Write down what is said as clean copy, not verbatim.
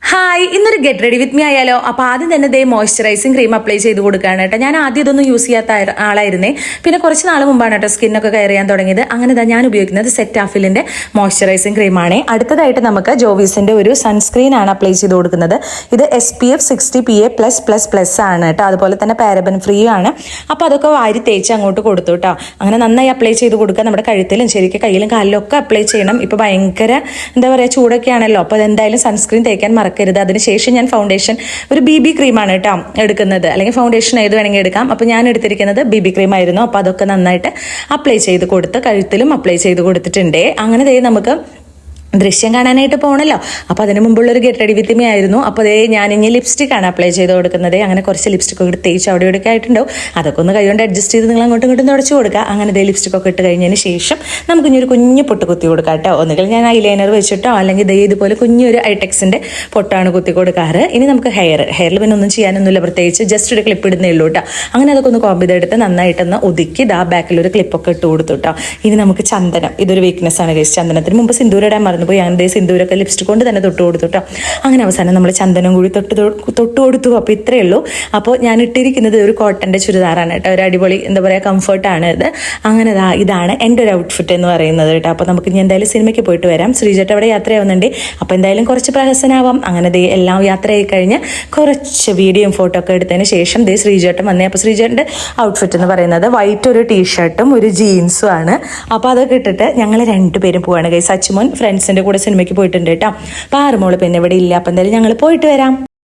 Hi, ഇന്നൊരു get ready with me ആയാലോ. അപ്പോൾ ആദ്യം തന്നെ ദേ മോയ്സ്ചറൈസിങ് ക്രീം അപ്ലൈ ചെയ്ത് കൊടുക്കുകയാണ് കേട്ടോ. ഞാൻ ആദ്യം ഇതൊന്നും യൂസ് ചെയ്യാത്ത ആളായിരുന്നേ. പിന്നെ കുറച്ച് നാൾ മുമ്പാണ് കേട്ടോ സ്കിന്നൊക്കെ കെയർ ചെയ്യാൻ തുടങ്ങിയത്. അങ്ങനെ ഞാൻ ഉപയോഗിക്കുന്നത് സെറ്റാഫിലിൻ്റെ മോയ്സ്ചറൈസിങ് ക്രീമാണ്. അടുത്തതായിട്ട് നമുക്ക് ജോവീസിൻ്റെ ഒരു സൺസ്ക്രീൻ ആണ് അപ്ലൈ ചെയ്ത് കൊടുക്കുന്നത്. ഇത് SPF 60 PA+++ ആണ് കേട്ടോ. അതുപോലെ തന്നെ പാരബൻ ഫ്രീ ആണ്. അപ്പോൾ അതൊക്കെ വാരി തേച്ച് അങ്ങോട്ട് കൊടുത്തു കേട്ടോ. അങ്ങനെ നന്നായി അപ്ലൈ ചെയ്ത് കൊടുക്കുക. നമ്മുടെ കഴുത്തിലും ശരിക്കും കയ്യിലും കാലിലും ഒക്കെ അപ്ലൈ ചെയ്യണം. ഇപ്പോൾ ഭയങ്കര എന്താ പറയുക, ചൂടൊക്കെ ആണല്ലോ. അപ്പോൾ അതെന്തായാലും സൺസ്ക്രീൻ തേക്കാൻ മറക്കരുത്. അതിനുശേഷം ഞാൻ ഫൗണ്ടേഷൻ ഒരു BB ക്രീമാണ് കേട്ടോ എടുക്കുന്നത്, അല്ലെങ്കിൽ ഫൗണ്ടേഷൻ ഏത് വേണമെങ്കിൽ എടുക്കാം. അപ്പോൾ ഞാൻ എടുത്തിരിക്കുന്നത് BB ക്രീം ആയിരുന്നു. അപ്പോൾ അതൊക്കെ നന്നായിട്ട് അപ്ലൈ ചെയ്ത് കൊടുത്ത് കഴുത്തിലും അപ്ലൈ ചെയ്ത് കൊടുത്തിട്ടുണ്ട്. അങ്ങനെ നമുക്ക് ദൃശ്യം കാണാനായിട്ട് പോകണല്ലോ. അപ്പോൾ അതിന് മുമ്പുള്ളൊരു ഗെറ്റ് റെഡി വിത്ത് മീ ആയിരുന്നു. അപ്പോൾ അതേ ഞാൻ ഇനി ലിപ്സ്റ്റിക്കാണ് അപ്ലൈ ചെയ്ത് കൊടുക്കുന്നത്. അങ്ങനെ കുറച്ച് ലിപ്സ്റ്റിക് ഒക്കെ തേച്ച് അവിടെ ഇവിടെയൊക്കെ ആയിട്ടുണ്ടാവും. അതൊക്കെ ഒന്ന് കൈകൊണ്ട് അഡ്ജസ്റ്റ് ചെയ്ത് നിങ്ങൾ അങ്ങോട്ടും ഇങ്ങോട്ടും തുടച്ച് കൊടുക്കുക. അങ്ങനെ ദേ ലിപ്സ്റ്റിക്കൊക്കെ ഇട്ട് കഴിഞ്ഞതിന് ശേഷം നമുക്ക് ഇനി ഒരു കുഞ്ഞ് പൊട്ട് കുത്തി കൊടുക്കാം കേട്ടോ. ഒന്നുകിൽ ഞാൻ ഐലൈനർ വെച്ചിട്ടോ അല്ലെങ്കിൽ ദേ ഇതുപോലെ കുഞ്ഞൊരു ഐടെക്സിൻ്റെ പൊട്ടാണ് കുത്തി കൊടുക്കാറ്. ഇനി നമുക്ക് ഹെയറിൽ പിന്നെ ഒന്നും ചെയ്യാനൊന്നുമില്ല, പ്രത്യേകിച്ച് ജസ്റ്റ് ഒരു ക്ലിപ്പ് ഇടുന്നേ ഉള്ളൂ കേട്ടോ. അങ്ങനെ അതൊക്കെ ഒന്ന് കോമ്പ് ചെയ്തെടുത്ത് നന്നായിട്ടൊന്ന് ഒതുക്കി ദാ ബാക്കിലൊരു ക്ലിപ്പൊക്കെ ഇട്ട് കൊടുത്തു കേട്ടോ. ഇനി നമുക്ക് ചന്ദനം, ഇതൊരു വീക്ക്നെസ് ആണ് ഗൈസ്. ചന്ദനത്തിന് മുമ്പ് സിന്ദൂരം ഇടാൻ മറന്നു പോയി. അങ്ങനെ സിന്ദൂരൊക്കെ ലിപ്സ്റ്റിക് കൊണ്ട് തന്നെ തൊട്ട് കൊടുത്തു കേട്ടോ. അങ്ങനെ അവസാനം നമ്മൾ ചന്ദനം കൂടി തൊട്ട് കൊടുത്തു. അപ്പോൾ ഇത്രയേ ഉള്ളൂ. അപ്പോൾ ഞാൻ ഇട്ടിരിക്കുന്നത് ഒരു കോട്ടൻ്റെ ചുരിദാറാണ് കേട്ടോ. ഒരു അടിപൊളി എന്താ പറയുക, കംഫർട്ടാണ് ഇത്. അങ്ങനെ ഇതാണ് എൻ്റെ ഒരു ഔട്ട്ഫിറ്റ് എന്ന് പറയുന്നത് കേട്ടോ. അപ്പോൾ നമുക്ക് ഇനി എന്തായാലും സിനിമയ്ക്ക് പോയിട്ട് വരാം. ശ്രീജേട്ട അവിടെ യാത്രയാവുന്നുണ്ട്. അപ്പോൾ എന്തായാലും കുറച്ച് പ്രഹസനാവാം. അങ്ങനെ എല്ലാം യാത്രയായി കഴിഞ്ഞ് കുറച്ച് വീഡിയോയും ഫോട്ടോ ഒക്കെ എടുത്തതിന് ശേഷം ശ്രീജേട്ടൻ വന്നേ. അപ്പോൾ ശ്രീജേട്ടൻ്റെ ഔട്ട്ഫിറ്റ് എന്ന് പറയുന്നത് വൈറ്റ് ഒരു ടീഷർട്ടും ഒരു ജീൻസും ആണ്. അപ്പോൾ അതൊക്കെ ഇട്ടിട്ട് ഞങ്ങൾ രണ്ടുപേരും പോവാണ് ഗൈസ്. സച്ചുമോൻ ഫ്രണ്ട്സിൻ്റെ കൂടെ സിനിമയ്ക്ക് പോയിട്ടുണ്ട് കേട്ടോ. അപ്പോൾ ആറുമോള് പിന്നെ ഇവിടെ ഇല്ല. അപ്പം എന്തായാലും ഞങ്ങൾ പോയിട്ട് വരാം.